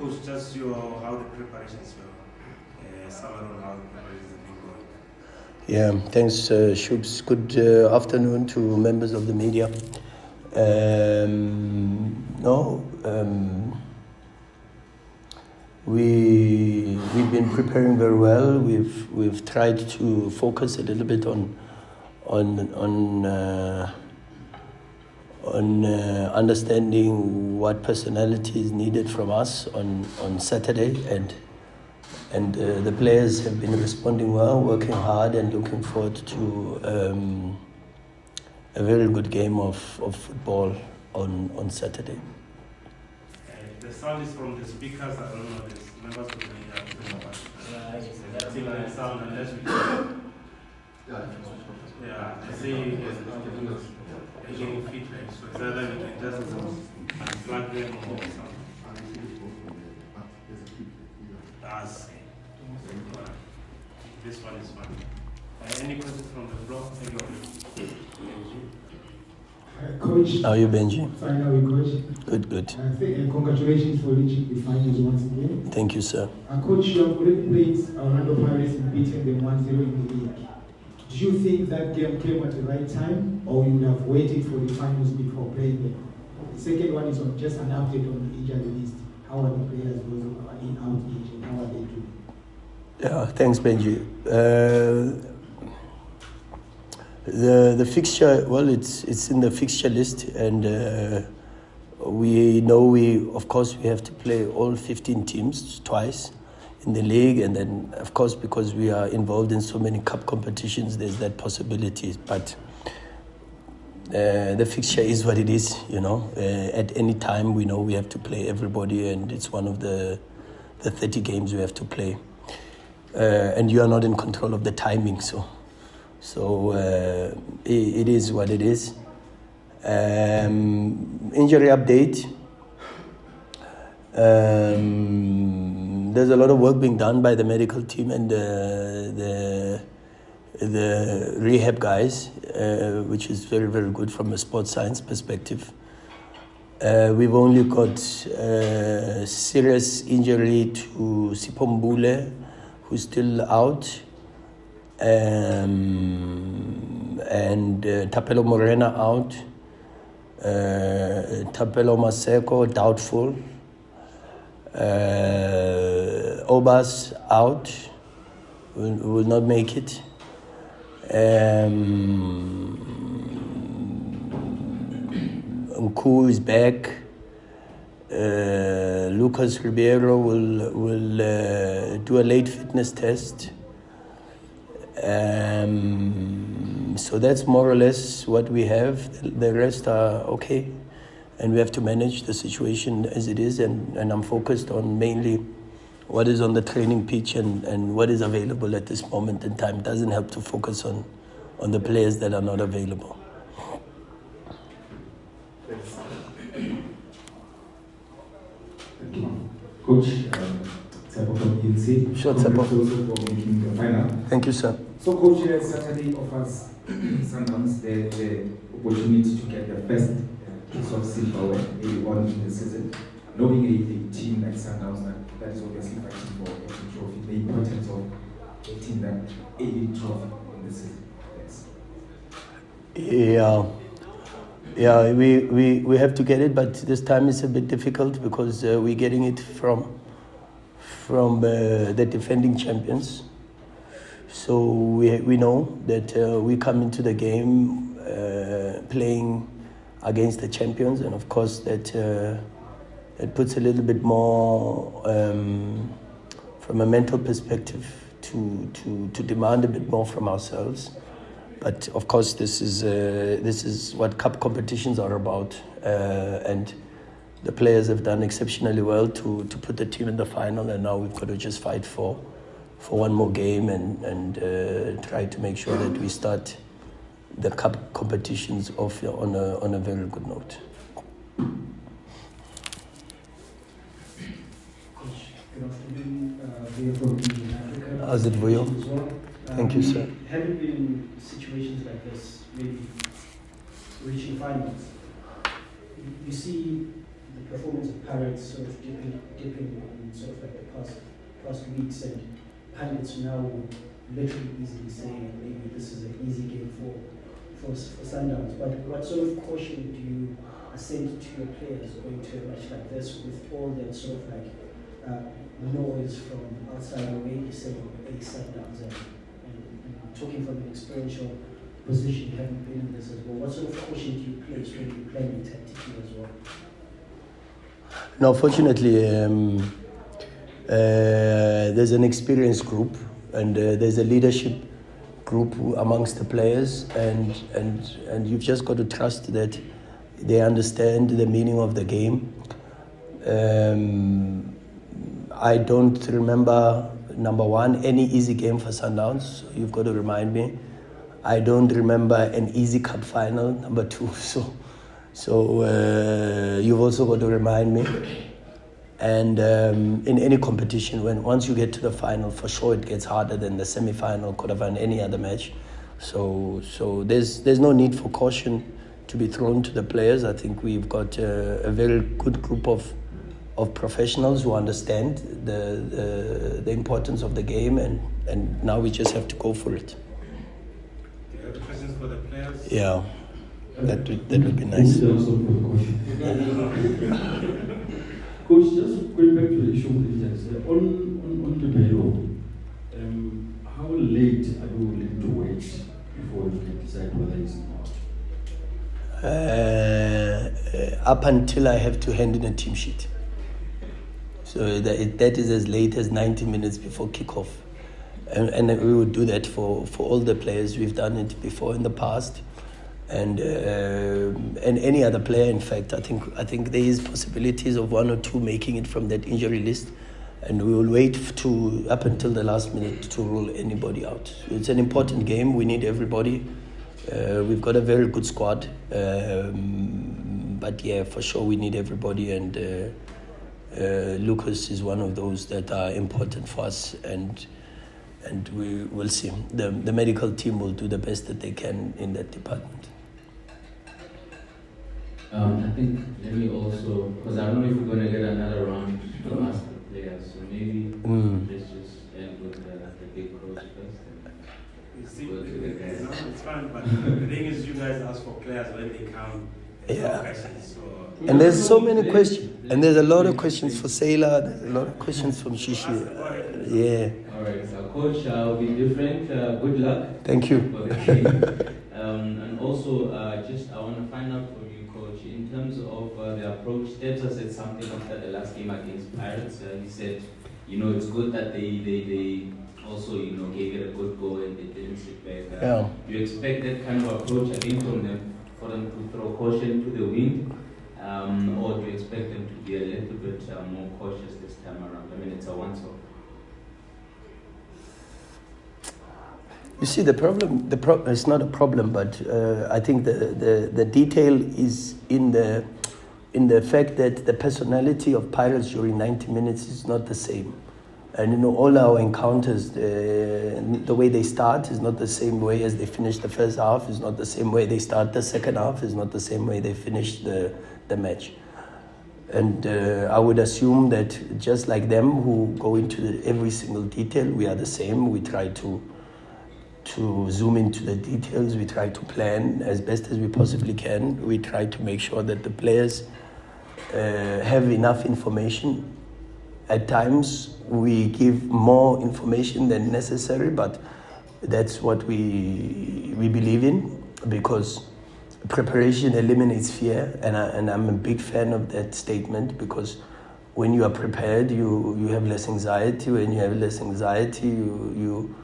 Coach, just how the preparations were, summary on how the preparations have been going. Yeah, thanks, Shubs. Good afternoon to members of the media. We've been preparing very well. We've tried to focus a little bit on understanding what personality is needed from us on Saturday, and the players have been responding well, working hard, and looking forward to a very good game of football on Saturday. The sound is from the speakers. I don't know. There's members of the media. The sound, unless we. Yeah, I see you're getting feedback. So it's either we can just plug them or something. This one is fine. Any questions from the floor? Coach. How are you, Benji? Fine, how are you, Coach? Good. Congratulations for reaching the finals once again. Thank you, sir. Coach, you have already played Orlando Pirates and beaten them 1-0 in the league. Do you think that game came at the right time, or you would have waited for the finals before playing them? The second one is on just an update on the injury list. How are the players going in out age and how are they doing? Yeah, thanks, Benji. The fixture, well, it's in the fixture list, and we know of course we have to play all 15 teams twice in the league, and then of course because we are involved in so many cup competitions, there's that possibility. But the fixture is what it is, At any time we know we have to play everybody, and it's one of the 30 games we have to play. And you are not in control of the timing, so it is what it is. Injury update. There's a lot of work being done by the medical team and the rehab guys, which is very, very good from a sports science perspective. We've only got serious injury to Mbule, who's still out, and Mbule Morena out, Themba Zwane doubtful, Obas out, will not make it. Nku is back. Lucas Ribeiro will do a late fitness test. So that's more or less what we have. The rest are okay, and we have to manage the situation as it is, and I'm focused on mainly what is on the training pitch and what is available at this moment in time. It doesn't help to focus on the players that are not available. Coach, Tshepo from ENC. Sure, Tshepo. Also for making the final. Thank you, sir. So, Coach, Saturday offers Sundowns the opportunity to get the first piece of silverware early on in the season. Knowing a team like Sundowns that is obviously fighting for a trophy, the importance of getting that early trophy in the season. Yes. Yeah, we have to get it, but this time is a bit difficult because we're getting it from the defending champions. So we know that we come into the game playing against the champions, and of course that puts a little bit more from a mental perspective to demand a bit more from ourselves. But of course, this is what cup competitions are about, and the players have done exceptionally well to put the team in the final, and now we've got to just fight for one more game and try to make sure that we start the cup competitions off on a very good note. Good afternoon, we are from Africa. How's it for you? Thank you, sir. Having been in situations like this, maybe reaching finals, you see the performance of Pirates sort of dipping past weeks, and pundits now would literally easily say maybe this is an easy game for Sundowns. But what sort of caution do you send to your players going to a match like this with all that sort of like noise from outside the way, saying Sundowns, and talking from an experiential position, you haven't been in this as well. What sort of caution do you place when you play tactically as well? No, fortunately, there's an experienced group, and there's a leadership group amongst the players, and you've just got to trust that they understand the meaning of the game. I don't remember, number one, any easy game for Sundowns, so you've got to remind me. I don't remember an easy cup final, number two, so you've also got to remind me. And in any competition, once you get to the final, for sure it gets harder than the semi-final, quarterfinal, any other match. So there's no need for caution to be thrown to the players. I think we've got a very good group of professionals who understand the importance of the game, and now we just have to go for it. Do you have questions for the players? Yeah, that would be nice. Coach, just going back to the issue of injuries, on the payroll, how late are you willing to wait before you can decide whether it's not? Up until I have to hand in a team sheet. So that is as late as 90 minutes before kickoff. And we would do that for all the players. We've done it before in the past. And any other player, in fact, I think there is possibilities of one or two making it from that injury list, and we will wait up until the last minute to rule anybody out. So it's an important game. We need everybody. We've got a very good squad, but yeah, for sure we need everybody. And Lucas is one of those that are important for us, and we will see. The medical team will do the best that they can in that department. I think let me also, because I don't know if we're going to get another round to ask the players, so maybe let's just end with the big coach first. You see, it's fine, but the thing is, you guys ask for players when they come. Yeah. Questions, so. And there's so many questions, and there's a lot of questions for Sailor, there's a lot of questions from Shishi. Yeah. All right, so coach will be different. Good luck. Thank you. For the game. And also, I want to find out from you, coach, in terms of the approach. Themba said something after the last game against Pirates. He said, it's good that they also, gave it a good go and they didn't sit back. Yeah. Do you expect that kind of approach again from them, for them to throw caution to the wind? Or do you expect them to be a little bit more cautious this time around? I mean, it's a once-off. You see, the problem it's not a problem, but I think the detail is in the fact that the personality of Pirates during 90 minutes is not the same. And all our encounters, the way they start is not the same way as they finish the first half, is not the same way they start the second half, is not the same way they finish the match. And I would assume that just like them who go into every single detail, we are the same. We try to zoom into the details. We try to plan as best as we possibly can. We try to make sure that the players have enough information. At times we give more information than necessary, but that's what we believe in, because preparation eliminates fear, and I'm a big fan of that statement, because when you are prepared, you have less anxiety. When you have less anxiety, you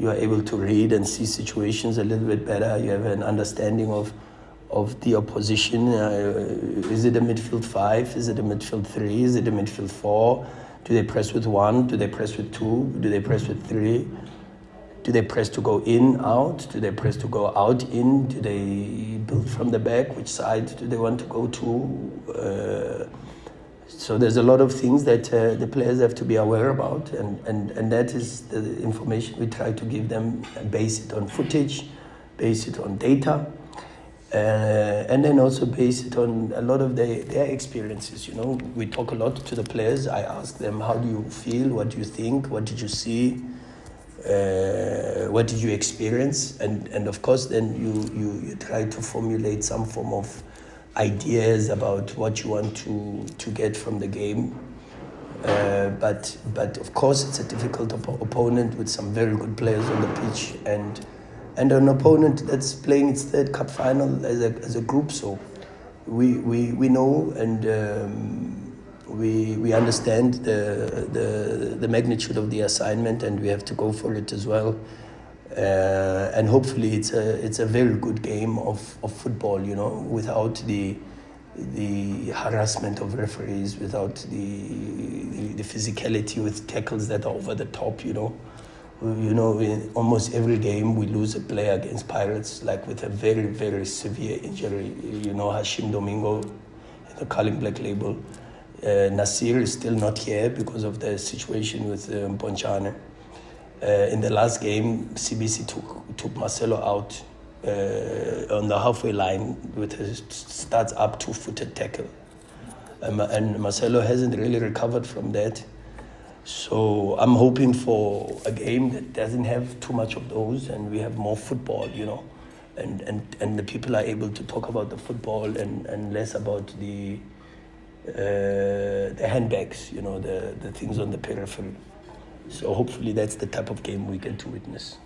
are able to read and see situations a little bit better. You have an understanding of the opposition. Is it a midfield 5? Is it a midfield 3? Is it a midfield 4? Do they press with 1? Do they press with 2? Do they press with 3? Do they press to go in, out? Do they press to go out, in? Do they build from the back? Which side do they want to go to? So there's a lot of things that the players have to be aware about, and that is the information we try to give them, base it on footage, base it on data, And then also base it on a lot of their experiences. You know, we talk a lot to the players. I ask them, how do you feel? What do you think? What did you see? What did you experience? And of course, then you try to formulate some form of ideas about what you want to get from the game. But of course, it's a difficult opponent with some very good players on the pitch, and an opponent that's playing its third cup final as a group. So we know, and we understand the magnitude of the assignment, and we have to go for it as well. And hopefully, it's a very good game of football. You know, without the harassment of referees, without the physicality with tackles that are over the top. You know, in almost every game we lose a player against Pirates, like with a very, very severe injury. You know, Hashim Domingo, the Carling Black Label. Nasir is still not here because of the situation with Mponchane. In the last game, CBC took Marcelo out on the halfway line with a starts up 2-footed tackle. And Marcelo hasn't really recovered from that. So I'm hoping for a game that doesn't have too much of those, and we have more football, you know, and the people are able to talk about the football and less about the handbags, you know, the things on the periphery. So hopefully that's the type of game we get to witness.